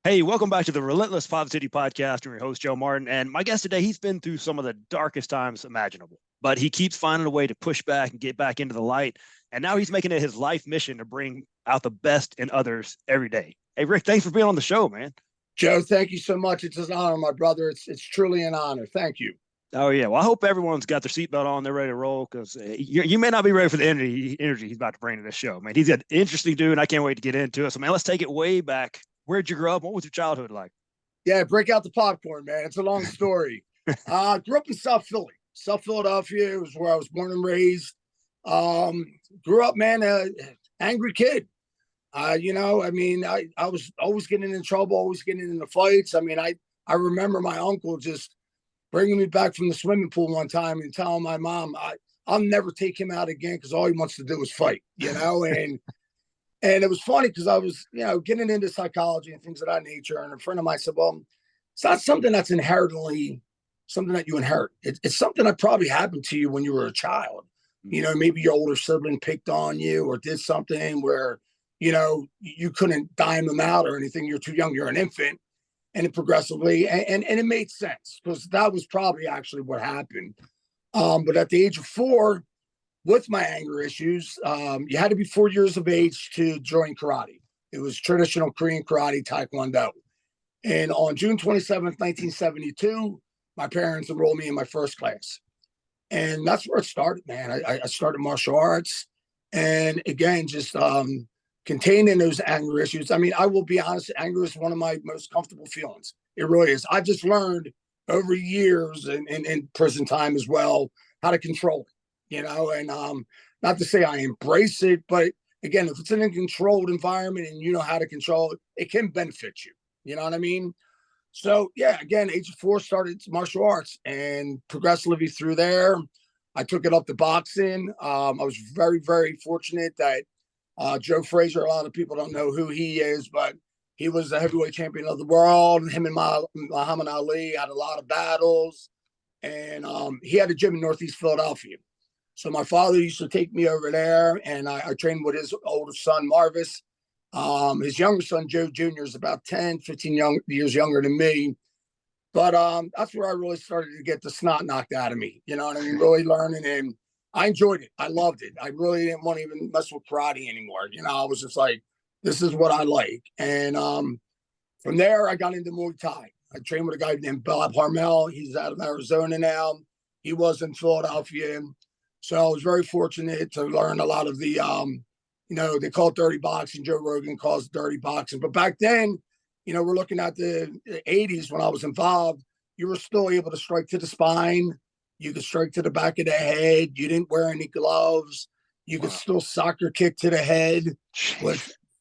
Hey, welcome back to the Relentless Positivity Podcast. I'm your host, Joe Martin. And my guest today, he's been through some of the darkest times imaginable, but he keeps finding a way to push back and get back into the light. And now he's making it his life mission to bring out the best in others every day. Hey, Rick, thanks for being on the show, man. Joe, thank you so much. It's an honor, my brother. It's truly an honor. Thank you. Oh, yeah. Well, I hope everyone's got their seatbelt on. They're ready to roll because you may not be ready for the energy he's about to bring to this show, man. He's an interesting dude, and I can't wait to get into it. So, man, let's take it way back. Where'd you grow up? What was your childhood like? Yeah, break out the popcorn, man. It's a long story. Grew up in South Philly, South Philadelphia. It was where I was born and raised. Grew up, man, angry kid. I was always getting in trouble, always getting into fights. I remember my uncle just bringing me back from the swimming pool one time and telling my mom, I'll never take him out again because all he wants to do is fight, and it was funny because I was, getting into psychology and things of that nature. And a friend of mine said, well, it's not something that's inherently something that you inherit. It's something that probably happened to you when you were a child. Maybe your older sibling picked on you or did something where, you couldn't dime them out or anything. You're too young. You're an infant. And it progressively, and it made sense because that was probably actually what happened. But at the age of 4, with my anger issues, you had to be 4 years of age to join karate. It was traditional Korean karate, Taekwondo. And on June 27th, 1972, my parents enrolled me in my first class. And that's where it started, man. I started martial arts. And again, just containing those anger issues. I mean, I will be honest, anger is one of my most comfortable feelings. It really is. I just learned over years and in prison time as well how to control it, and not to say I embrace it, but again, if it's in a controlled environment and you know how to control it, it can benefit you. You know what I mean? So yeah, again, age of 4 started martial arts and progressively through there, I took it up to boxing. I was very, very fortunate that Joe Frazier, a lot of people don't know who he is, but he was the heavyweight champion of the world. Him and Muhammad Ali had a lot of battles. And he had a gym in Northeast Philadelphia. So my father used to take me over there, and I trained with his older son, Marvis. His younger son, Joe Jr., is about 10, 15 years younger than me. But that's where I really started to get the snot knocked out of me. You know what I mean? Really learning, and I enjoyed it. I loved it. I really didn't want to even mess with karate anymore. I was just like, this is what I like. And from there, I got into Muay Thai. I trained with a guy named Bob Harmel. He's out of Arizona now. He was in Philadelphia. So I was very fortunate to learn a lot of the, they call it dirty boxing. Joe Rogan calls it dirty boxing. But back then, we're looking at the 80s when I was involved. You were still able to strike to the spine. You could strike to the back of the head. You didn't wear any gloves. You could still soccer kick to the head.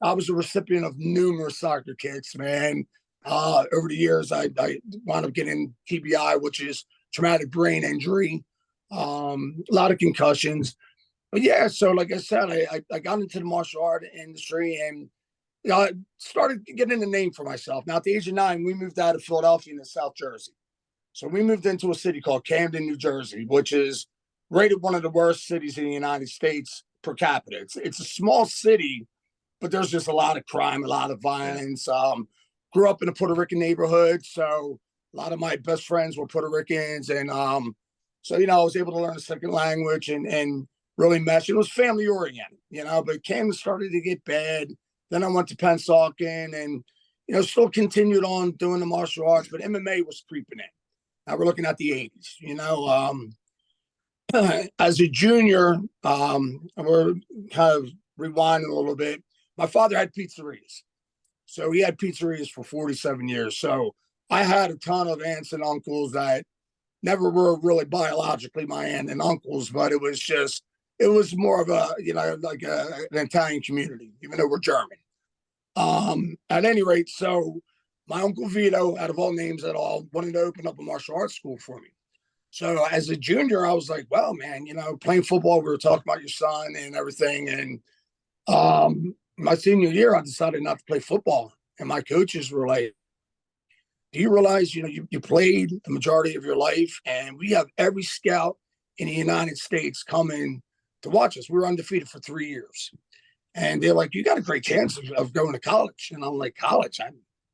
I was a recipient of numerous soccer kicks, man. Over the years, I wound up getting TBI, which is traumatic brain injury, a lot of concussions. But yeah, so like I said, I got into the martial art industry and I started getting a name for myself. Now, at the age of 9, we moved out of Philadelphia into South Jersey. So we moved into a city called Camden, New Jersey, which is rated one of the worst cities in the United States per capita. It's a small city, but there's just a lot of crime, a lot of violence. Grew up in a Puerto Rican neighborhood, so a lot of my best friends were Puerto Ricans, and so I was able to learn a second language and really mesh. It was family oriented, but Camden started to get bad. Then I went to Pennsauken and still continued on doing the martial arts, but MMA was creeping in. Now we're looking at the 80s. As a junior, we're kind of rewinding a little bit. My father had pizzerias. So he had pizzerias for 47 years. So I had a ton of aunts and uncles that never were really biologically my aunt and uncles, but it was more of a, like an Italian community, even though we're German. At any rate, so my uncle Vito, out of all names at all, wanted to open up a martial arts school for me. So as a junior, I was like, well, man, playing football, we were talking about your son and everything. And my senior year, I decided not to play football. And my coaches were like, do you realize, you played the majority of your life and we have every scout in the United States coming to watch us. We were undefeated for 3 years. And they're like, you got a great chance of going to college. And I'm like, college?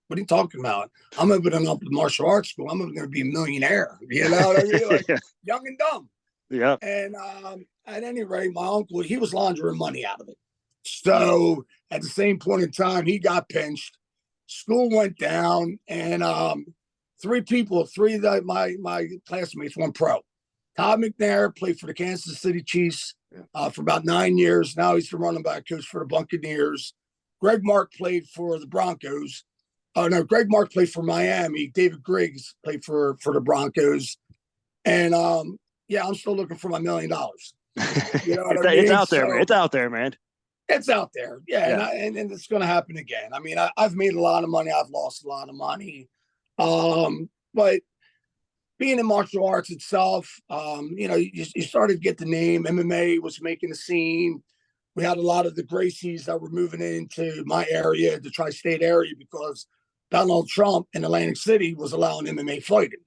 What are you talking about? I'm opening up a martial arts school. I'm going to be a millionaire. You know what I mean? Like young and dumb. Yeah. And at any rate, my uncle, he was laundering money out of it. So at the same point in time, he got pinched. School went down, and three of my classmates went pro. Todd McNair played for the Kansas City Chiefs for about 9 years. Now he's the running back coach for the Buccaneers. Greg Mark played for the Broncos. Oh no, Greg Mark played for Miami. David Griggs played for the Broncos. And yeah, I'm still looking for my $1 million. You know what I mean? It's out there, man. It's out there, man. It's out there. Yeah. And it's going to happen again. I mean, I've made a lot of money. I've lost a lot of money. But being in martial arts itself, you started to get the name. MMA was making a scene. We had a lot of the Gracies that were moving into my area, the tri-state area, because Donald Trump in Atlantic City was allowing MMA fighting.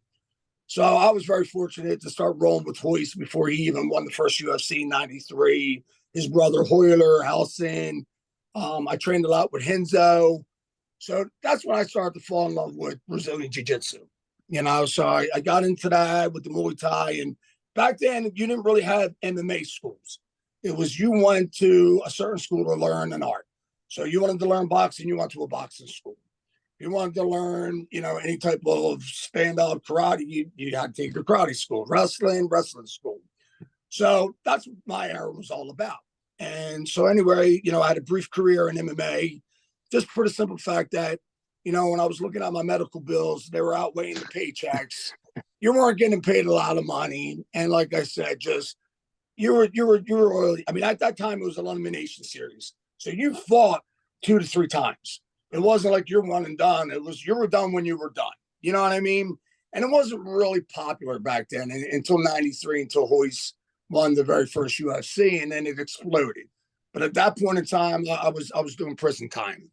So I was very fortunate to start rolling with Hoist before he even won the first UFC in '93. His brother Hoyler, Halson. I trained a lot with Henzo. So that's when I started to fall in love with Brazilian Jiu-Jitsu. So I got into that with the Muay Thai. And back then, you didn't really have MMA schools. It was you went to a certain school to learn an art. So you wanted to learn boxing, you went to a boxing school. You wanted to learn, any type of stand-up karate, you had to take a karate school, wrestling school. So that's what my era was all about. And so anyway, I had a brief career in MMA, just for the simple fact that, when I was looking at my medical bills, they were outweighing the paychecks. You weren't getting paid a lot of money. And like I said, just you were early. I mean, at that time it was an elimination series. So you fought 2 to 3 times. It wasn't like you're one and done. It was you were done when you were done. You know what I mean? And it wasn't really popular back then until '93, until Hoist won the very first UFC, and then it exploded. But at that point in time, I was doing prison time.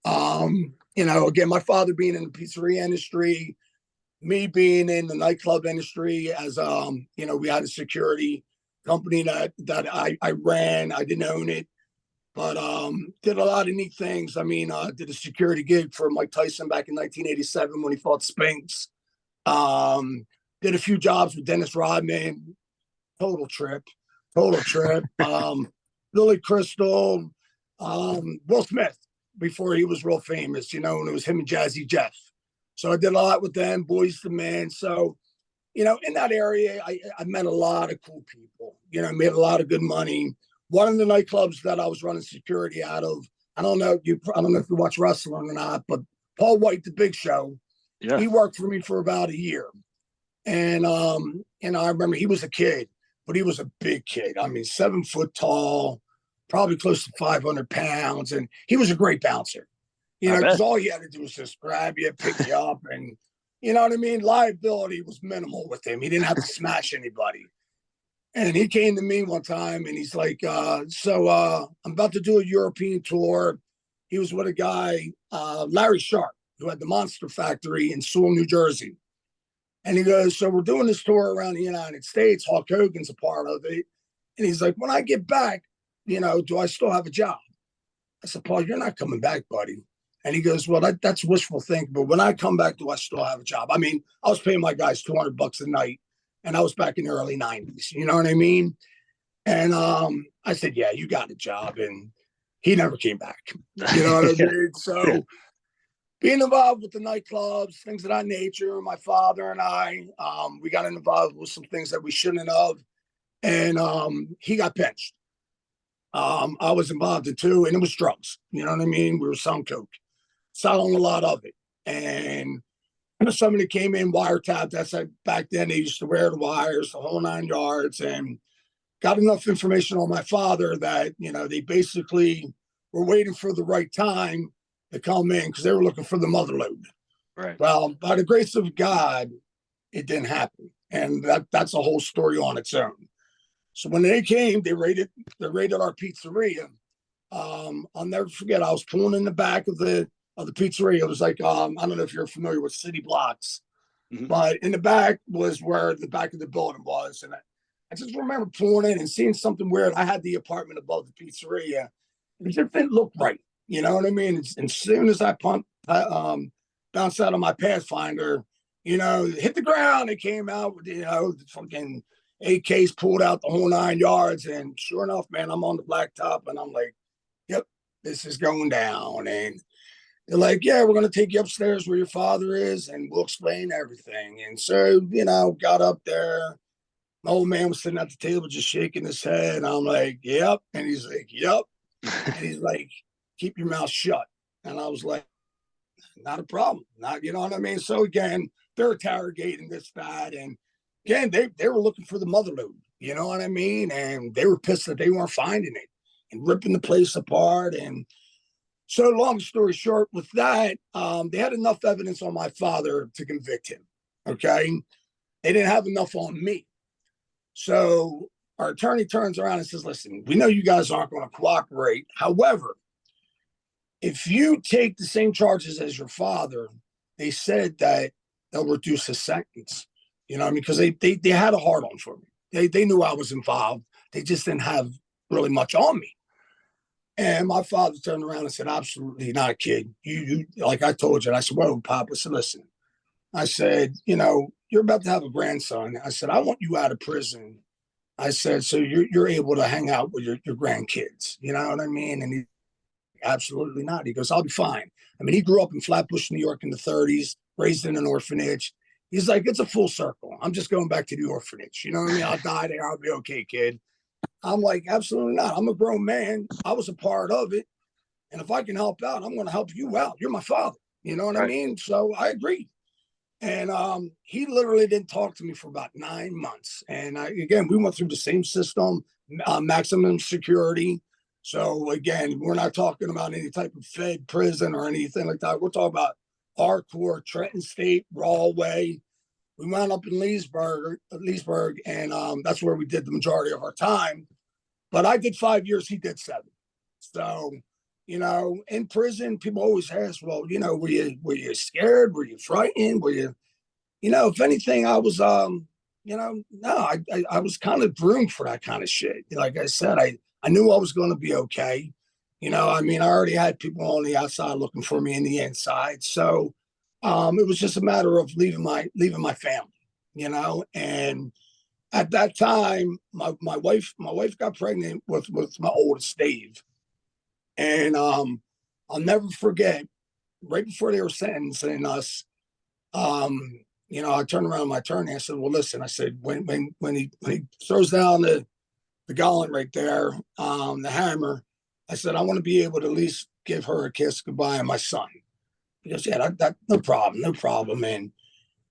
Again, my father being in the pizzeria industry, me being in the nightclub industry as we had a security company that I ran. I didn't own it, but did a lot of neat things. I mean, did a security gig for Mike Tyson back in 1987 when he fought Spinks. Did a few jobs with Dennis Rodman. Total trip. Billy Crystal, Will Smith before he was real famous, and it was him and Jazzy Jeff. So I did a lot with them, Boys to Men. So, in that area, I met a lot of cool people, made a lot of good money. One of the nightclubs that I was running security out of, I don't know if you watch wrestling or not, but Paul White, the Big Show, he worked for me for about a year. And, I remember he was a kid, but he was a big kid. I mean, 7 foot tall, probably close to 500 pounds. And he was a great bouncer, because all he had to do was just grab you, pick you up. And you know what I mean? Liability was minimal with him. He didn't have to smash anybody. And he came to me one time and he's like, I'm about to do a European tour. He was with a guy, Larry Sharp, who had the Monster Factory in Sewell, New Jersey. And he goes, so we're doing this tour around the United States. Hulk Hogan's a part of it. And he's like, when I get back, do I still have a job? I said, Paul, you're not coming back, buddy. And he goes, well, that's wishful thinking. But when I come back, do I still have a job? I mean, I was paying my guys $200 a night. And I was back in the early 90s. You know what I mean? And I said, yeah, you got a job. And he never came back. You know what I mean? So being involved with the nightclubs, things of that nature, my father and I, we got involved with some things that we shouldn't have. And he got pinched. I was involved in too, and it was drugs. You know what I mean? We were selling coke, selling a lot of it. And somebody came in, wiretapped. That's like back then they used to wear the wires, the whole 9 yards, and got enough information on my father that, they basically were waiting for the right time to come in because they were looking for the mother lode. Right. Well, by the grace of God, it didn't happen. And that's a whole story on its own. So when they came, they raided our pizzeria. I'll never forget. I was pulling in the back of the pizzeria. It was like I don't know if you're familiar with city blocks, but in the back was where the back of the building was, and I just remember pulling in and seeing something weird. I had the apartment above the pizzeria. It just didn't look right. You know what I mean? And as soon as I bounced out of my Pathfinder, hit the ground. It came out with, the fucking AKs pulled out the whole 9 yards. And sure enough, man, I'm on the blacktop and I'm like, yep, this is going down. And they're like, yeah, we're going to take you upstairs where your father is and we'll explain everything. And so, got up there. My old man was sitting at the table just shaking his head. And I'm like, yep. And he's like, yep. And he's like, keep your mouth shut. And I was like, not a problem. Not, you know what I mean? So again, they're interrogating this, that. And again, they were looking for the mother lode, you know what I mean? And they were pissed that they weren't finding it and ripping the place apart. And so long story short, with that, they had enough evidence on my father to convict him. Okay. They didn't have enough on me. So our attorney turns around and says, listen, we know you guys aren't going to cooperate. However, if you take the same charges as your father, they said that they'll reduce his sentence. You know what I mean? Because they had a hard on for me. They knew I was involved. They just didn't have really much on me. And my father turned around and said, absolutely not, kid. You like I told you. And I said, whoa, Pop. I said, listen. I said, you're about to have a grandson. I said, I want you out of prison. I said, so you're able to hang out with your grandkids. You know what I mean? And he, absolutely not. He goes, I'll be fine. I mean, he grew up in Flatbush, New York in the 30s, raised in an orphanage. He's like, it's a full circle. I'm just going back to the orphanage. You know what I mean? I'll die there. I'll be okay, kid. I'm like, absolutely not. I'm a grown man. I was a part of it. And if I can help out, I'm going to help you out. You're my father. You know what I mean? So I agreed. And he literally didn't talk to me for about 9 months. And again, we went through the same system, maximum security. So again, we're not talking about any type of Fed prison or anything like that. We're talking about hardcore Trenton State, Rawway. We wound up in Leesburg, and that's where we did the majority of our time. But I did 5 years, he did 7. So, in prison, people always ask, well, were you scared? Were you frightened? Were you, if anything, I was, no, I was kind of groomed for that kind of shit. Like I said, I knew I was going to be okay. I mean, I already had people on the outside looking for me in the inside. So it was just a matter of leaving my family, and at that time, my wife got pregnant with my oldest, Dave. And I'll never forget, right before they were sentencing us, I turned around to my attorney. I said, well, listen, I said, when he throws down the gauntlet right there, the hammer, I said, I want to be able to at least give her a kiss goodbye and my son. He goes, yeah, that no problem. And,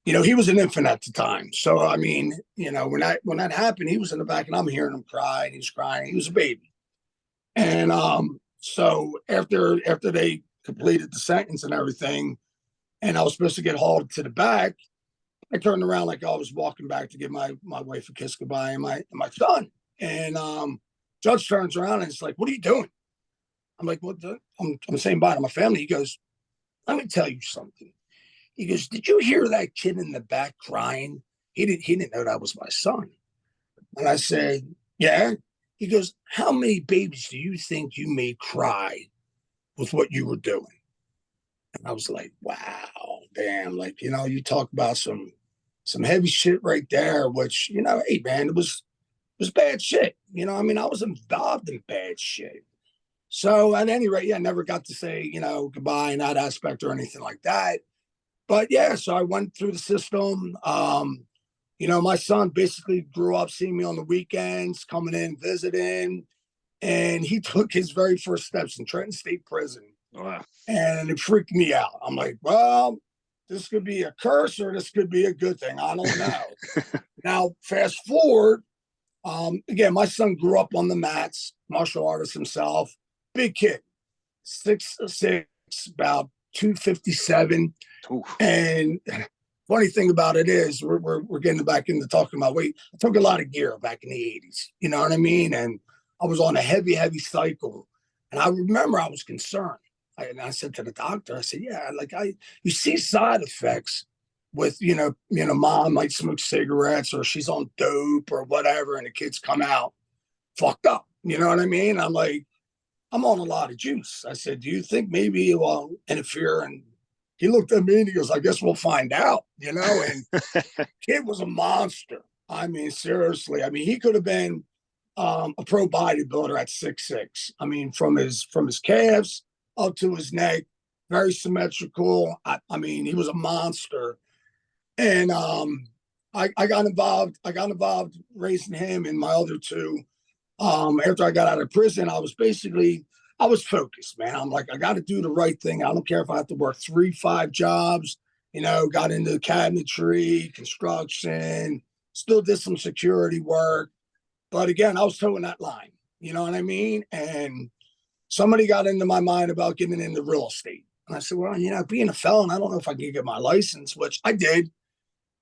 he was an infant at the time. So, I mean, when that happened, he was in the back and I'm hearing him cry and he's crying. He was a baby. And so after they completed the sentence and everything, and I was supposed to get hauled to the back, I turned around like I was walking back to give my wife a kiss goodbye and my son. And judge turns around and it's like, what are you doing? I'm like, what? I'm saying bye to my family. He goes, let me tell you something. He goes, did you hear that kid in the back crying? He didn't know that was my son. And I said, yeah. He goes, how many babies do you think you made cry with what you were doing? And I was like, wow, damn. Like, you talk about some heavy shit right there, which, hey, man, it was bad shit. I mean, I was involved in bad shit. So at any rate, yeah, I never got to say, goodbye in that aspect or anything like that. But yeah, so I went through the system. My son basically grew up seeing me on the weekends, coming in, visiting, and he took his very first steps in Trenton State Prison. Wow. And it freaked me out. I'm like, well, this could be a curse or this could be a good thing. I don't know. Now, fast forward, again, my son grew up on the mats, martial artist himself, big kid, 6'6", about 257. Oof. And funny thing about it is we're getting back into talking about weight. I took a lot of gear back in the 80s, you know what I mean? And I was on a heavy cycle. And I remember I was concerned. I said to the doctor, I said, yeah, like you see side effects with, mom might smoke cigarettes or she's on dope or whatever. And the kids come out fucked up. You know what I mean? I'm like, I'm on a lot of juice. I said, do you think maybe it will interfere in he looked at me and he goes, I guess we'll find out, you know, and kid was a monster. I mean, seriously. I mean, he could have been a pro bodybuilder at 6'6". I mean, from his calves up to his neck, very symmetrical. I mean, he was a monster. And I got involved. I got involved raising him and my other two. After I got out of prison, I was focused, man. I'm like, I got to do the right thing. I don't care if I have to work 3, 5 jobs. You know, got into cabinetry, construction, still did some security work. But again, I was towing that line. You know what I mean? And somebody got into my mind about getting into real estate. And I said, well, you know, being a felon, I don't know if I can get my license, which I did.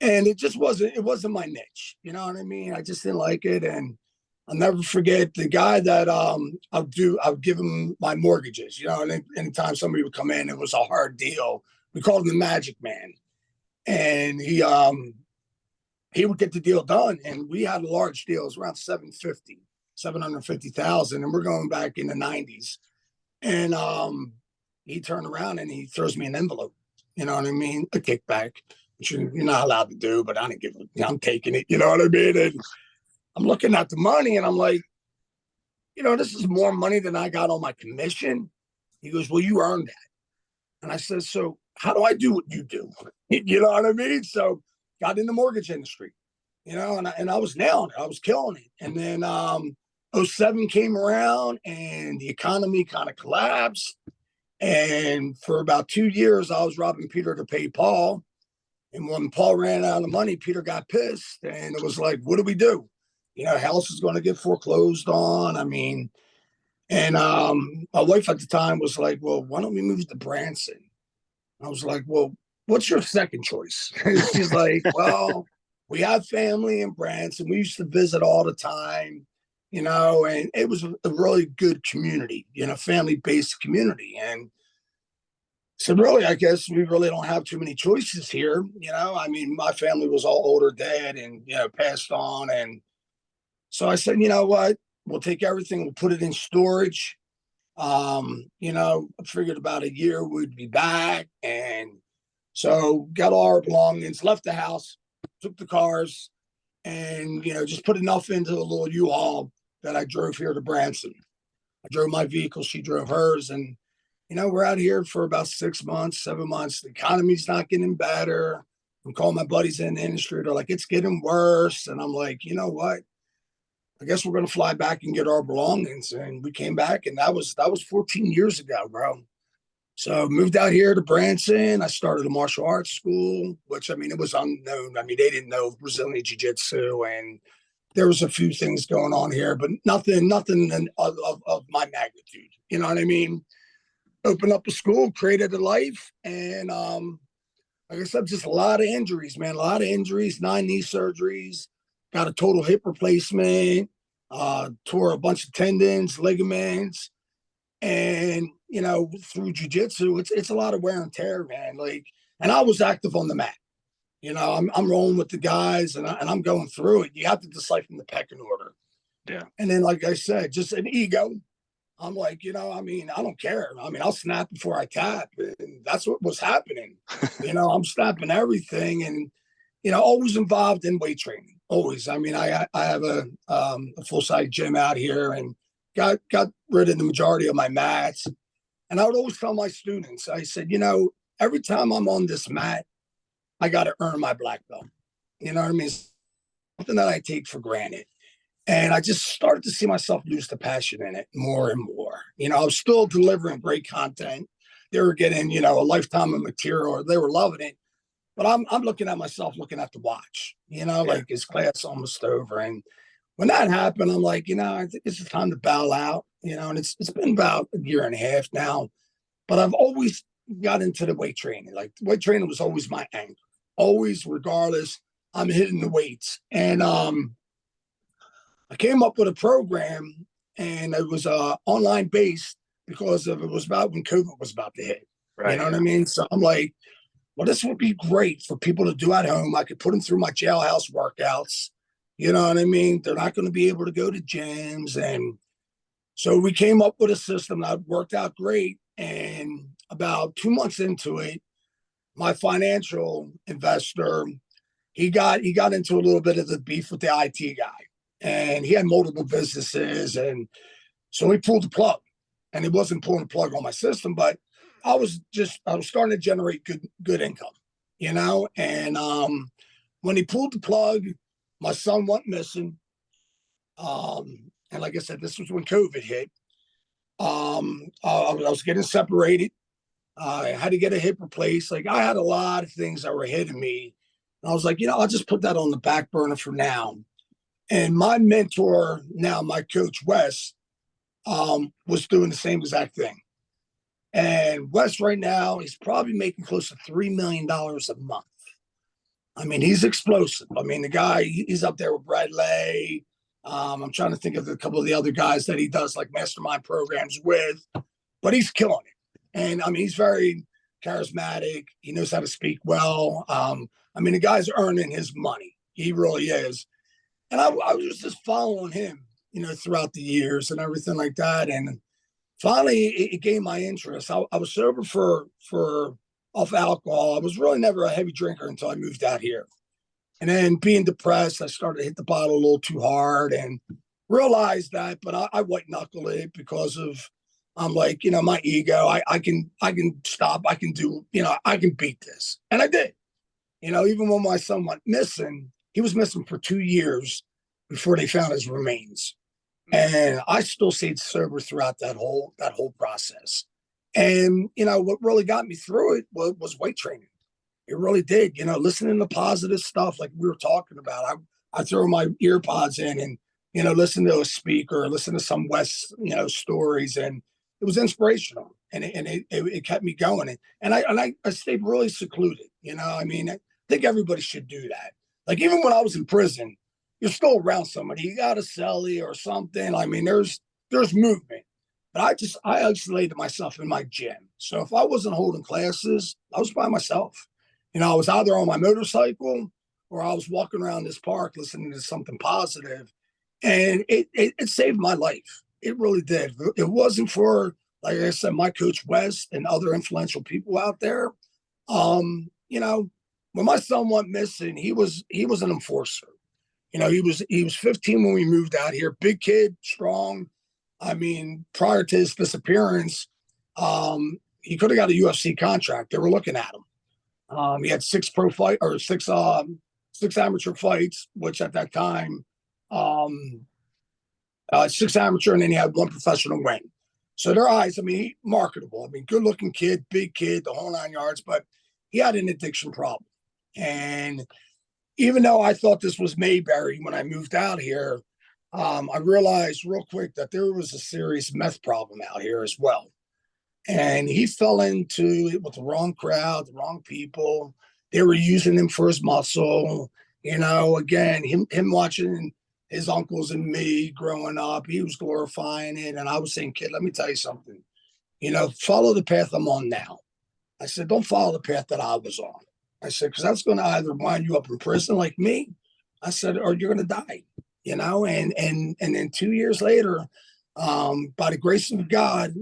And it wasn't my niche. You know what I mean? I just didn't like it. And I'll never forget the guy that I'll give him my mortgages, you know, and anytime somebody would come in, it was a hard deal. We called him the Magic Man. And he would get the deal done. And we had a large deal, it was around 750,000. And we're going back in the 90s. And he turned around and he throws me an envelope. You know what I mean? A kickback, which you're not allowed to do, but I didn't give it. I'm taking it. You know what I mean? And I'm looking at the money and I'm like, you know, this is more money than I got on my commission. He goes, well, you earned that. And I said, so how do I do what you do? You know what I mean? So got in the mortgage industry, you know, and I was nailing it. I was killing it. And then '07 came around and the economy kind of collapsed. And for about 2 years, I was robbing Peter to pay Paul. And when Paul ran out of money, Peter got pissed. And it was like, what do we do? You know, house is going to get foreclosed on. I mean, and my wife at the time was like, well, why don't we move to Branson? I was like, well, what's your second choice? She's like, well, we have family in Branson. We used to visit all the time, you know, and it was a really good community, you know, family-based community. And so really, I guess we really don't have too many choices here. You know, I mean, my family was all older dead and, you know, passed on. And so I said, you know what? We'll take everything, we'll put it in storage. You know, I figured about a year we'd be back. And so got all our belongings, left the house, took the cars, and, you know, just put enough into a little U-Haul that I drove here to Branson. I drove my vehicle, she drove hers. And, you know, we're out here for about 6 months, 7 months. The economy's not getting better. I'm calling my buddies in the industry. They're like, it's getting worse. And I'm like, you know what? I guess we're going to fly back and get our belongings. And we came back, and that was 14 years ago, bro. So moved out here to Branson. I started a martial arts school, which, I mean, it was unknown. I mean, they didn't know Brazilian Jiu-Jitsu, and there was a few things going on here, but nothing of my magnitude. You know what I mean? Opened up a school, created a life, and like I said, just a lot of injuries, man. A lot of injuries, 9 knee surgeries, got a total hip replacement, tore a bunch of tendons, ligaments, and you know, through jujitsu, it's a lot of wear and tear, man. Like, and I was active on the mat. You know, I'm rolling with the guys, and I'm going through it. You have to decipher the pecking order. Yeah. And then, like I said, just an ego. I'm like, you know, I mean, I don't care. I mean, I'll snap before I tap. And that's what was happening. You know, I'm snapping everything, and, you know, always involved in weight training. Always. I mean, I have a full-size gym out here, and got rid of the majority of my mats. And I would always tell my students, I said, you know, every time I'm on this mat, I got to earn my black belt. You know what I mean? It's something that I take for granted. And I just started to see myself lose the passion in it more and more. You know, I was still delivering great content. They were getting, you know, a lifetime of material, or they were loving it. But I'm looking at myself, looking at the watch, you know, like his class almost over. And when that happened, I'm like, you know, I think it's time to bow out, you know, and it's been about a year and a half now. But I've always got into the weight training. Like, weight training was always my anchor. Always, regardless, I'm hitting the weights. And I came up with a program, and it was online based because it was about when COVID was about to hit. Right, you know what I mean? So I'm like, well, this would be great for people to do at home. I could put them through my jailhouse workouts. You know what I mean? They're not going to be able to go to gyms. And so we came up with a system that worked out great. And about 2 months into it, my financial investor, he got into a little bit of the beef with the IT guy, and he had multiple businesses, and so he pulled the plug. And he wasn't pulling the plug on my system, but I was starting to generate good income, you know. And when he pulled the plug, my son went missing. And like I said, this was when COVID hit. I was getting separated. I had to get a hip replaced. Like, I had a lot of things that were hitting me. And I was like, I'll just put that on the back burner for now. And my mentor, now my coach, Wes, was doing the same exact thing. And Wes right now, he's probably making close to $3 million a month. I mean, he's explosive. I mean, the guy, he's up there with Brad Lay. I'm trying to think of a couple of the other guys that he does like mastermind programs with, but he's killing it. And I mean, he's very charismatic. He knows how to speak well. I mean, the guy's earning his money. He really is. And I was just following him, throughout the years and everything like that. And finally, it gained my interest. I was sober for off alcohol. I was really never a heavy drinker until I moved out here. And then being depressed, I started to hit the bottle a little too hard and realized that, but I white knuckle it because of, I'm like, my ego. I can stop. I can do, I can beat this. And I did. Even when my son went missing, he was missing for 2 years before they found his remains. And I still stayed sober throughout that whole process. And, what really got me through it was weight training. It really did, listening to positive stuff like we were talking about. I throw my ear pods in and, listen to a speaker, listen to some West, stories. And it was inspirational, and it kept me going. And I stayed really secluded. I mean, I think everybody should do that. Like, even when I was in prison, you're still around somebody. You got a cellie or something. I mean, there's movement. But I isolated myself in my gym. So if I wasn't holding classes, I was by myself. I was either on my motorcycle or I was walking around this park listening to something positive. And it saved my life. It really did. It wasn't for, like I said, my coach Wes and other influential people out there. When my son went missing, he was an enforcer. He was 15 when we moved out here. Big kid, strong. I mean, prior to his disappearance, he could have got a UFC contract. They were looking at him. He had six amateur fights, which at that time, 6 amateur, and then he had 1 professional win. So their eyes, I mean, marketable. I mean, good looking kid, big kid, the whole 9 yards, but he had an addiction problem. And even though I thought this was Mayberry when I moved out here, I realized real quick that there was a serious meth problem out here as well. And he fell into it with the wrong crowd, the wrong people. They were using him for his muscle. Again, him watching his uncles and me growing up, he was glorifying it. And I was saying, kid, let me tell you something. Follow the path I'm on now. I said, don't follow the path that I was on. I said, because that's going to either wind you up in prison like me, I said, or you're going to die, and then 2 years later, by the grace of God,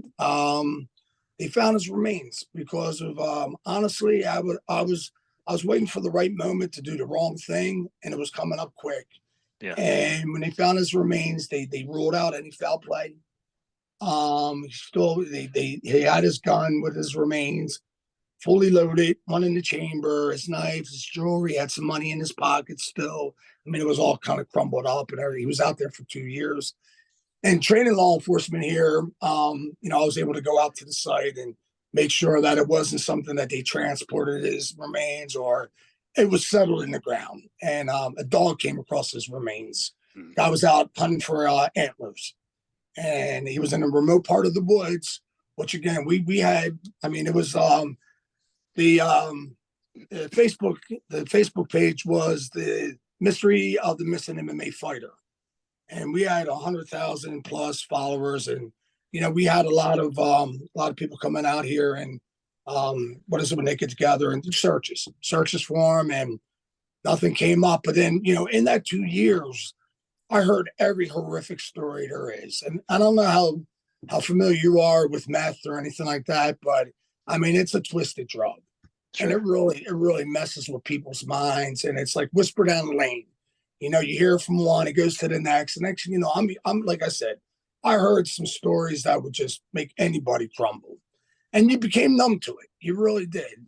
they found his remains because of, honestly, I was waiting for the right moment to do the wrong thing, and it was coming up quick. Yeah. And when they found his remains, they ruled out any foul play. He had his gun with his remains, fully loaded, one in the chamber, his knife, his jewelry, had some money in his pocket still. I mean, it was all kind of crumbled up and everything. He was out there for 2 years. And training law enforcement here, I was able to go out to the site and make sure that it wasn't something that they transported his remains, or it was settled in the ground. And a dog came across his remains. Guy was out hunting for antlers. And he was in a remote part of the woods, which again, we had, I mean, it was the Facebook page was the mystery of the missing MMA fighter. And we had 100,000 plus followers, and we had a lot of people coming out here, and when they get together and do searches for him, and nothing came up. But then in that 2 years, I heard every horrific story there is, and I don't know how familiar you are with meth or anything like that, but I mean, it's a twisted drug. And Sure. it really messes with people's minds. And it's like whisper down the lane. You know, you hear from one, it goes to the next. The next, you know, I'm like I said, I heard some stories that would just make anybody crumble. And you became numb to it. You really did.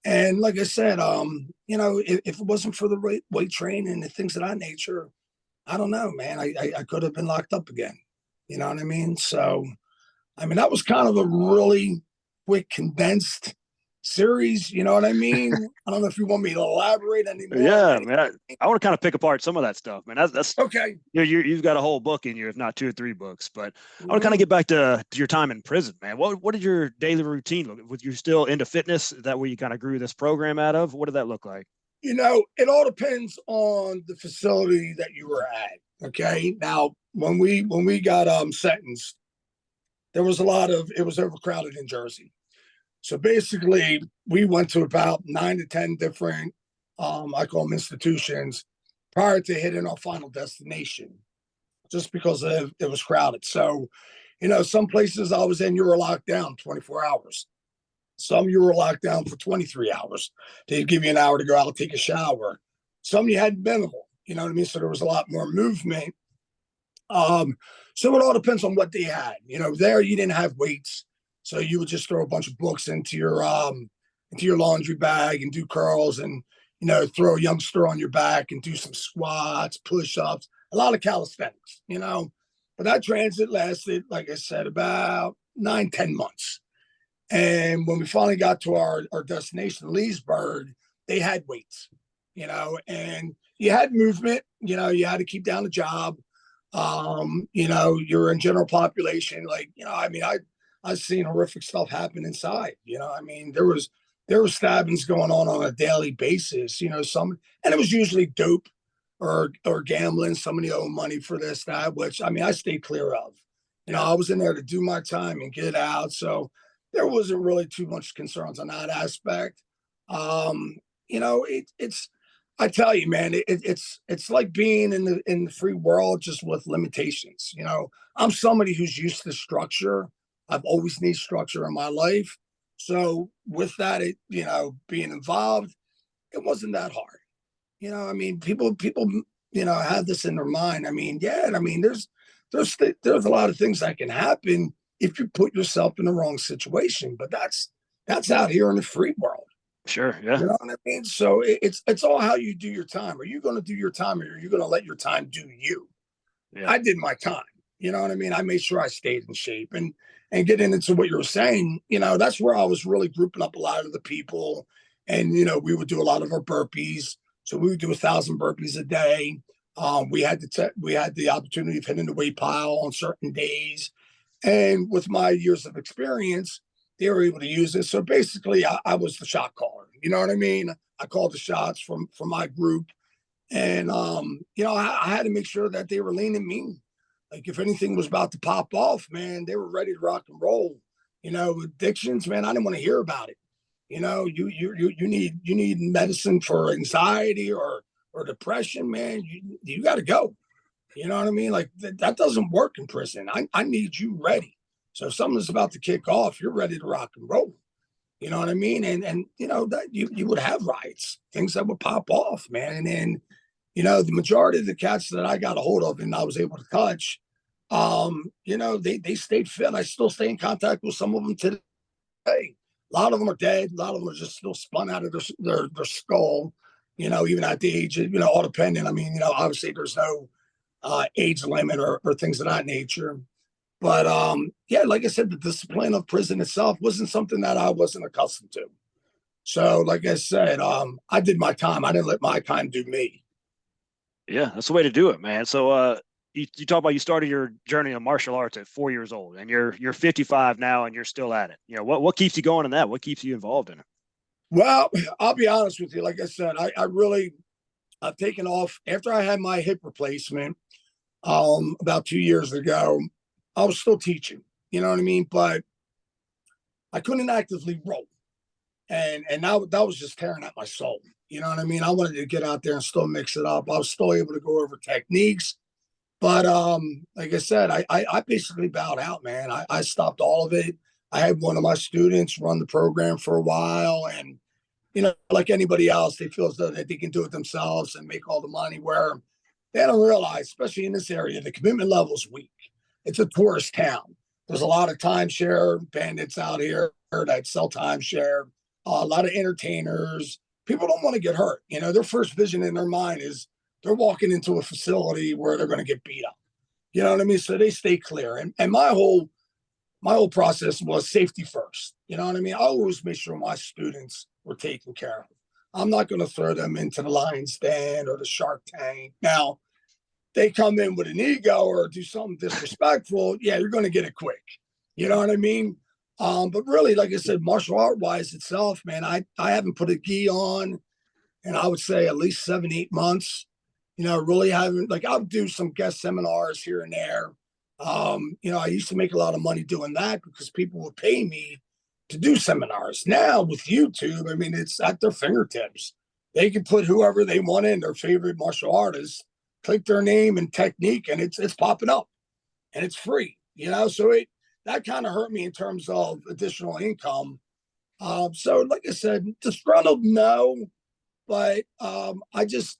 And like I said, you know, if it wasn't for the weight training and things of that nature, I don't know, man. I could have been locked up again. You know what I mean? So, I mean, that was kind of a really quick, condensed series. You know what I mean? I don't know if you want me to elaborate anymore on Yeah, any. man. I want to kind of pick apart some of that stuff, man. That's Okay. you've got a whole book in you, if not 2 or 3 books. But I want to kind of Mhm. get back to your time in prison, man. What did your daily routine look? Was you still into fitness? Is that where you kind of grew this program out of? What did that look like? You know, it all depends on the facility that you were at. Okay. Now, when we got sentenced, there was a lot of it was overcrowded in Jersey. So basically, we went to about 9 to 10 different, I call them institutions, prior to hitting our final destination, just because it was crowded. So, you know, some places I was in, you were locked down 24 hours. Some you were locked down for 23 hours. They'd give you an hour to go out, take a shower. Some you had minimal, you know what I mean? So there was a lot more movement. Um, so it all depends on what they had. You know, there you didn't have weights, so you would just throw a bunch of books into your laundry bag and do curls, and you know, throw a youngster on your back and do some squats, push-ups, a lot of calisthenics. You know, but that transit lasted, like I said, about 9, 10 months. And when we finally got to our destination, Leesburg, they had weights, you know, and you had movement, you know, you had to keep down the job. You know, you're in general population, like, you know, I mean, I've seen horrific stuff happen inside, you know, I mean, there were stabbings going on a daily basis, you know, and it was usually dope or gambling, somebody owed money for this, that, which I mean, I stayed clear of. You know, Yeah, I was in there to do my time and get out. So there wasn't really too much concerns on that aspect. You know, it's I tell you, man, it's like being in the free world just with limitations. You know, I'm somebody who's used to structure. I've always needed structure in my life. So with that, you know, being involved, it wasn't that hard. You know, I mean, people, you know, have this in their mind. I mean, yeah, I mean, there's a lot of things that can happen if you put yourself in the wrong situation, but that's out here in the free world. sure. Yeah, You know what I mean? So it's all how you do your time. Are you going to do your time, or are you going to let your time do you? yeah, I did my time. You know what I mean? I made sure I stayed in shape, and getting into what you were saying, you know, that's where I was really grouping up a lot of the people. And, you know, we would do a lot of our burpees. So we would do 1,000 burpees a day. We had the opportunity of hitting the weight pile on certain days. And with my years of experience, they were able to use it. So basically I was the shot caller. You know what I mean? I called the shots from my group. And you know, I had to make sure that they were lean and mean. Like if anything was about to pop off, man, they were ready to rock and roll. You know, addictions, man, I didn't want to hear about it. You know, you need medicine for anxiety or depression, man. You got to go. You know what I mean? Like that doesn't work in prison. I need you ready. So if something's about to kick off, you're ready to rock and roll. You know what I mean? And you know that you would have riots, things that would pop off, man. And then, you know, the majority of the cats that I got a hold of and I was able to touch, you know, they stayed fit. I still stay in contact with some of them today. A lot of them are dead. A lot of them are just still spun out of their skull. You know, even at the age of, you know, all dependent. I mean, you know, obviously there's no age limit or things of that nature. But yeah, like I said, the discipline of prison itself wasn't something that I wasn't accustomed to. So, like I said, I did my time. I didn't let my time do me. yeah. That's the way to do it, man. So, you talk about you started your journey in martial arts at 4 years old, and you're 55 now, and you're still at it. You know, what keeps you going in that? What keeps you involved in it? Well, I'll be honest with you. Like I said, I really I've taken off after I had my hip replacement about 2 years ago. I was still teaching, you know what I mean, but I couldn't actively roll, and that was just tearing at my soul. You know what I mean? I wanted to get out there and still mix it up. I was still able to go over techniques, but like I said, I basically bowed out, man. I stopped all of it. I had one of my students run the program for a while, and like anybody else, they feel as though that they can do it themselves and make all the money, where they don't realize, especially in this area, the commitment level is weak. It's a tourist town. There's a lot of timeshare bandits out here that sell timeshare, a lot of entertainers. People don't want to get hurt. Their first vision in their mind is they're walking into a facility where they're going to get beat up. You know what I mean? So they stay clear. And my whole process was safety first. You know what I mean? I always make sure my students were taken care of. I'm not going to throw them into the lion's den or the shark tank. Now, they come in with an ego or do something disrespectful, yeah, you're going to get it quick. You know what I mean? But really, like I said, martial art wise itself, man, I haven't put a gi on, and I would say at least 7, 8 months. Really haven't. Like, I'll do some guest seminars here and there. I used to make a lot of money doing that because people would pay me to do seminars. Now with YouTube, I mean, it's at their fingertips. They can put whoever they want in, their favorite martial artist, click their name and technique, and it's popping up, and it's free. So that kind of hurt me in terms of additional income. So like I said, disgruntled, no, but I just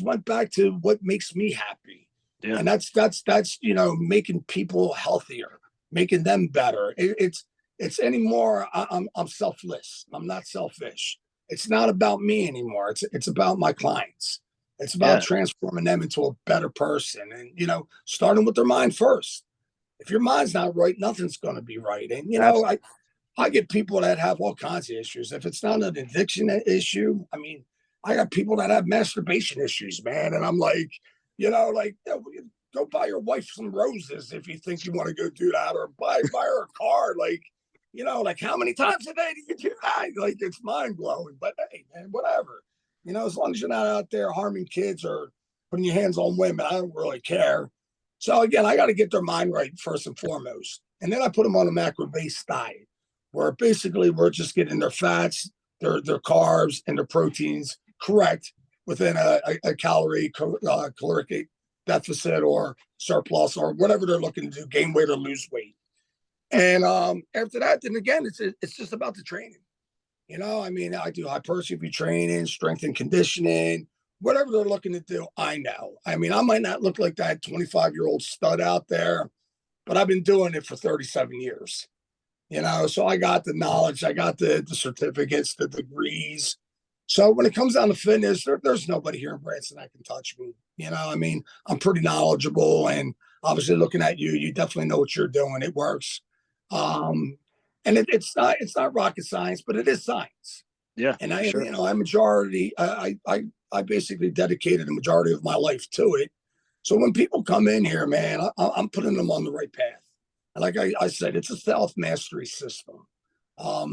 went back to what makes me happy. Yeah. And that's making people healthier, making them better. It's anymore. I'm selfless. I'm not selfish. It's not about me anymore. It's about my clients. It's about transforming them into a better person, and starting with their mind first. If your mind's not right, nothing's going to be right. And I get people that have all kinds of issues. If it's not an addiction issue, I mean, I got people that have masturbation issues, man. And I'm like, go buy your wife some roses if you think you want to go do that, or buy her a car. Like how many times a day do you do that? Like, it's mind blowing. But hey, man, whatever. As long as you're not out there harming kids or putting your hands on women, I don't really care. So again, I got to get their mind right first and foremost. And then I put them on a macro-based diet where basically we're just getting their fats, their carbs, and their proteins correct within a calorie caloric deficit or surplus or whatever they're looking to do, gain weight or lose weight. And after that, then again, it's just about the training. I mean, I do hypertrophy training, strength and conditioning, whatever they're looking to do. I know. I mean, I might not look like that 25-year-old stud out there, but I've been doing it for 37 years. So I got the knowledge, I got the certificates, the degrees. So when it comes down to fitness, there's nobody here in Branson that can touch me. I mean, I'm pretty knowledgeable, and obviously looking at you, you definitely know what you're doing. It works. And it's not rocket science, but it is science. Yeah. And sure. I basically dedicated the majority of my life to it. So when people come in here, man, I'm putting them on the right path. And like I said, it's a self-mastery system.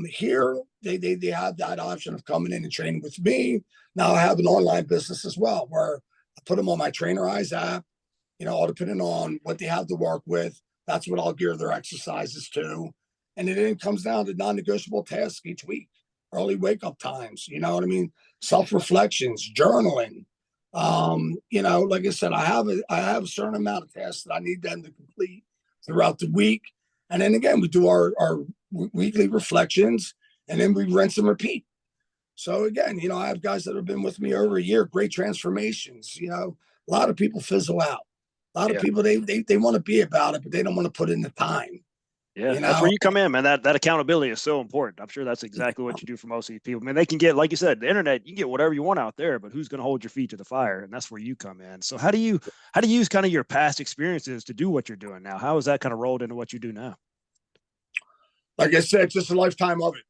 Here, they have that option of coming in and training with me. Now I have an online business as well, where I put them on my Trainer Eyes app, all depending on what they have to work with. That's what I'll gear their exercises to. And then it comes down to non-negotiable tasks each week, early wake-up times, you know what I mean? Self-reflections, journaling. Like I said, I have a certain amount of tasks that I need them to complete throughout the week. And then again, we do our weekly reflections, and then we rinse and repeat. So again, I have guys that have been with me over a year, great transformations. A lot of people fizzle out. A lot of people, they want to be about it, but they don't want to put in the time. Yeah, that's where you come in, man. That accountability is so important. I'm sure that's exactly what you do for most of these people. Man, they can get, like you said, the internet, you can get whatever you want out there, but who's going to hold your feet to the fire? And that's where you come in. So how do you use kind of your past experiences to do what you're doing now? How is that kind of rolled into what you do now? Like I said, just a lifetime of it.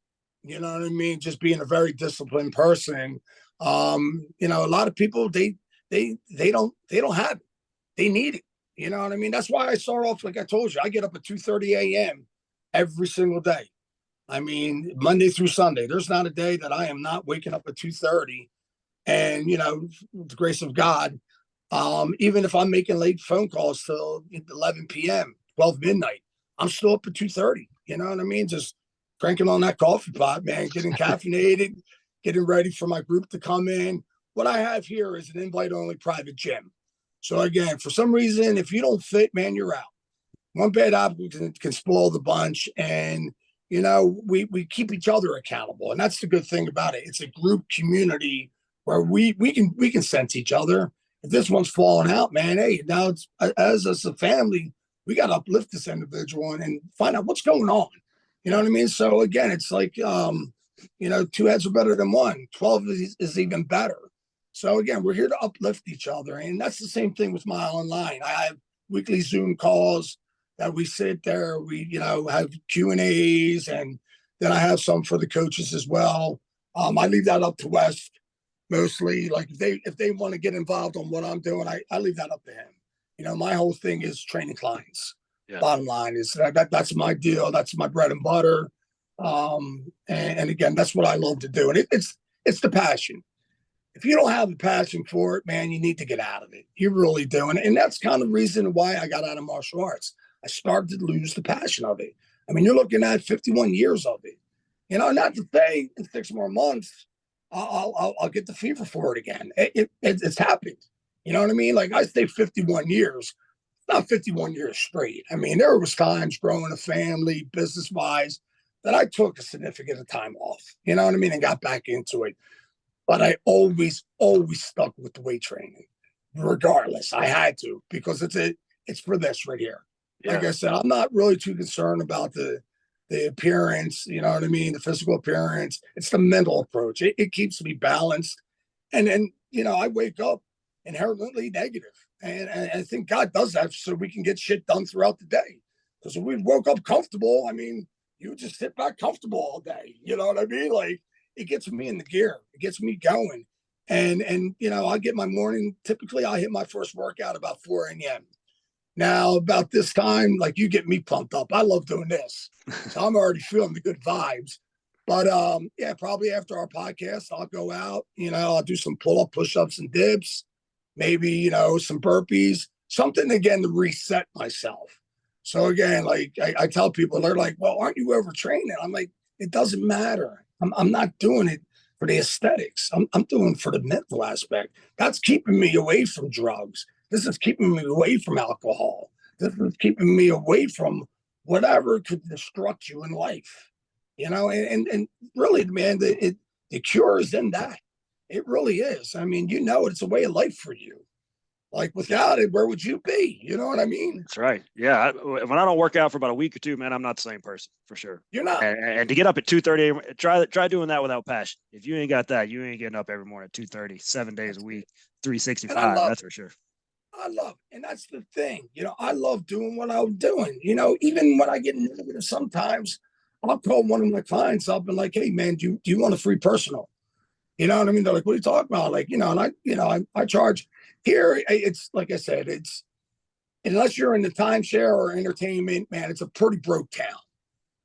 You know what I mean? Just being a very disciplined person. A lot of people, they don't have it. They need it. You know what I mean? That's why I start off, like I told you, I get up at 2:30 a.m. every single day. I mean, Monday through Sunday. There's not a day that I am not waking up at 2:30. And, with the grace of God, even if I'm making late phone calls till 11 p.m., 12 midnight, I'm still up at 2:30. You know what I mean? Just cranking on that coffee pot, man, getting caffeinated, getting ready for my group to come in. What I have here is an invite-only private gym. So again, for some reason, if you don't fit, man, you're out. One bad apple can spoil the bunch. And, we keep each other accountable. And that's the good thing about it. It's a group community where we can sense each other. If this one's falling out, man, hey, now it's as a family, we got to uplift this individual and find out what's going on. You know what I mean? So again, it's like, two heads are better than one. 12 is even better. So again, we're here to uplift each other. And that's the same thing with my online. I have weekly Zoom calls that we sit there, we, have Q&As, and then I have some for the coaches as well. I leave that up to Wes mostly. Like if they want to get involved on what I'm doing, I leave that up to him. My whole thing is training clients. Yeah. Bottom line is that's my deal. That's my bread and butter. And again, that's what I love to do. And it's the passion. If you don't have a passion for it, man, you need to get out of it. You really do. And that's kind of the reason why I got out of martial arts. I started to lose the passion of it. I mean, you're looking at 51 years of it. Not to say in 6 more months, I'll get the fever for it again. It's happened. You know what I mean? Like I stayed 51 years, not 51 years straight. I mean, there was times growing a family, business-wise, that I took a significant time off. You know what I mean? And got back into it. But I always stuck with the weight training, regardless. I had to, because it's for this right here. Yeah. Like I said, I'm not really too concerned about the appearance, you know what I mean? The physical appearance. It's the mental approach. It keeps me balanced. And then, I wake up inherently negative. And I think God does that so we can get shit done throughout the day. Because when we woke up comfortable, I mean, you just sit back comfortable all day. You know what I mean? Like, it gets me in the gear. It gets me going. And I get my morning, typically I hit my first workout about 4 a.m. Now, about this time, like, you get me pumped up. I love doing this. So I'm already feeling the good vibes. But probably after our podcast, I'll go out, I'll do some pull-up, push-ups and dips, maybe, some burpees, something again to reset myself. So again, like I tell people, they're like, well, aren't you overtraining? I'm like, it doesn't matter. I'm not doing it for the aesthetics. I'm doing it for the mental aspect. That's keeping me away from drugs. This is keeping me away from alcohol. This is keeping me away from whatever could destruct you in life. And really, man, the cure is in that. It really is. I mean, it's a way of life for you. Like without it, where would you be? You know what I mean? That's right. Yeah. When I don't work out for about a week or two, man, I'm not the same person for sure. You're not. And to get up at 2:30 a.m., try doing that without passion. If you ain't got that, you ain't getting up every morning at 2:30, 7 days a week, 365. That's for sure. I love it. And that's the thing. I love doing what I'm doing. Even when I get negative sometimes, I'll call one of my clients up and like, hey man, do you want a free personal? You know what I mean? They're like, what are you talking about? Like, and I charge here. It's like I said, it's unless you're in the timeshare or entertainment, man, it's a pretty broke town.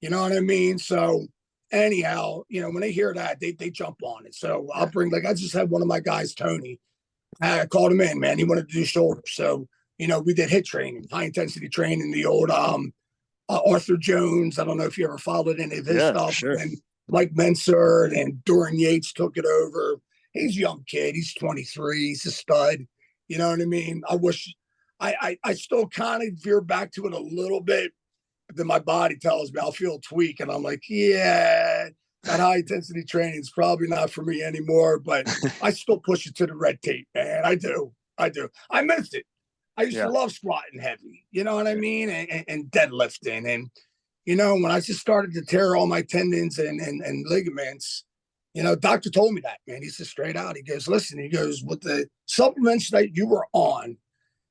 You know what I mean? So anyhow, when they hear that, they jump on it. So I'll bring, like, I just had one of my guys, Tony, I called him in, man. He wanted to do shoulders. So, we did HIIT training, high intensity training, the old Arthur Jones. I don't know if you ever followed any of his stuff. Sure. And Mike Mensert and Dorian Yates took it over. He's a young kid. He's 23. He's a stud. You know what I mean? I wish I still kind of veer back to it a little bit, but then my body tells me I'll feel a tweak. And I'm like, yeah, that high intensity training is probably not for me anymore, but I still push it to the red tape, man. I do. I missed it. I used to love squatting heavy, you know what I mean? And deadlifting. And, when I just started to tear all my tendons and ligaments, doctor told me that, man. He said straight out, he goes, listen, he goes, with the supplements that you were on,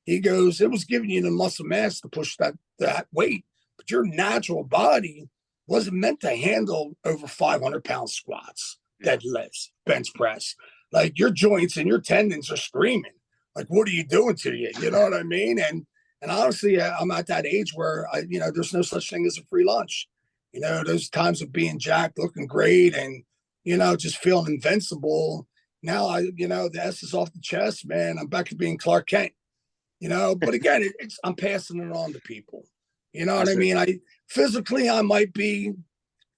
he goes, it was giving you the muscle mass to push that weight, but your natural body wasn't meant to handle over 500-pound squats, deadlifts, bench press. Like your joints and your tendons are screaming. Like, what are you doing to you? You know what I mean? And honestly, I'm at that age where there's no such thing as a free lunch. Those times of being jacked, looking great, and just feeling invincible. Now the S is off the chest, man. I'm back to being Clark Kent. But again, I'm passing it on to people. You know what I mean? Physically, I might be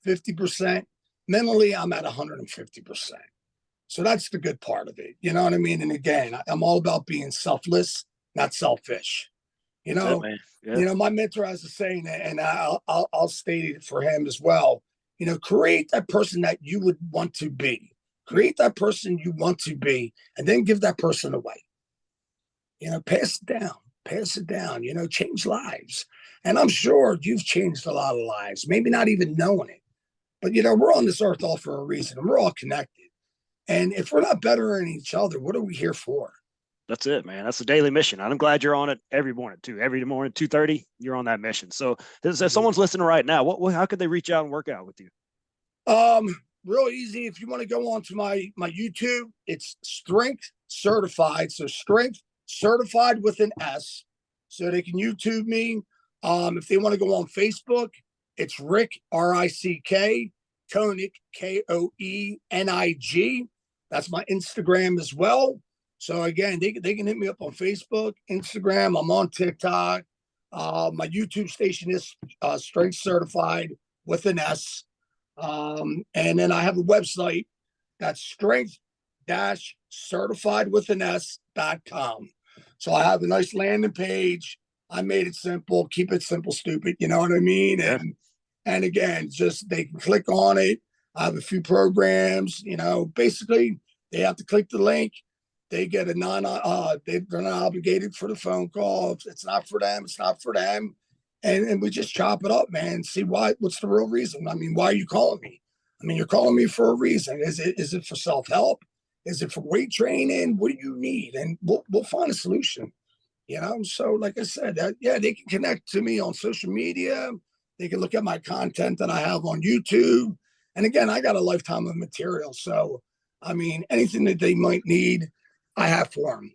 50%. Mentally, I'm at 150%. So that's the good part of it. You know what I mean? And again, I'm all about being selfless, not selfish. You That's it, know, man. Yeah. my mentor has a saying, and I'll state it for him as well. Create that person that you would want to be. Create that person you want to be, and then give that person away. Pass it down, pass it down. Change lives. And I'm sure you've changed a lot of lives, maybe not even knowing it. But we're on this earth all for a reason, and we're all connected. And if we're not better than each other, what are we here for? That's it, man. That's the daily mission. I'm glad you're on it every morning too. Every morning, 2:30, you're on that mission. So if someone's listening right now, how could they reach out and work out with you? Real easy. If you want to go on to my YouTube, it's Strength Certified. So Strength Certified with an S. So they can YouTube me. If they want to go on Facebook, it's Rick RICK Koenig KOENIG. That's my Instagram as well. So again, they can hit me up on Facebook, Instagram. I'm on TikTok. My YouTube station is Strength Certified with an S. And then I have a website that's strength-certified with an S.com. So I have a nice landing page. I made it simple, keep it simple, stupid. You know what I mean? Yeah. And again, just they can click on it. I have a few programs, basically they have to click the link. They get they're not obligated for the phone call. If it's not for them, it's not for them. And we just chop it up, man. See what's the real reason? I mean, why are you calling me? I mean, you're calling me for a reason. Is it for self-help? Is it for weight training? What do you need? And we'll find a solution. So like I said, they can connect to me on social media. They can look at my content that I have on YouTube. And again, I got a lifetime of material. So, I mean, anything that they might need, I have for them.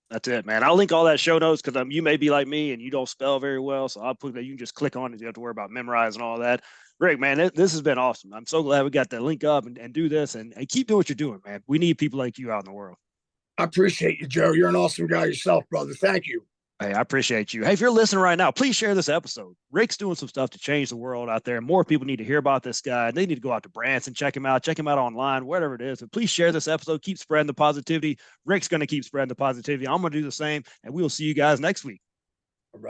That's it, man. I'll link all that show notes because you may be like me and you don't spell very well. So I'll put that. You can just click on it. You have to worry about memorizing all that. Rick, man, this has been awesome. I'm so glad we got that link up and do this and keep doing what you're doing, man. We need people like you out in the world. I appreciate you, Joe. You're an awesome guy yourself, brother. Thank you. Hey, I appreciate you. Hey, if you're listening right now, please share this episode. Rick's doing some stuff to change the world out there. More people need to hear about this guy. They need to go out to Branson, check him out online, whatever it is. But please share this episode. Keep spreading the positivity. Rick's going to keep spreading the positivity. I'm going to do the same. And we will see you guys next week.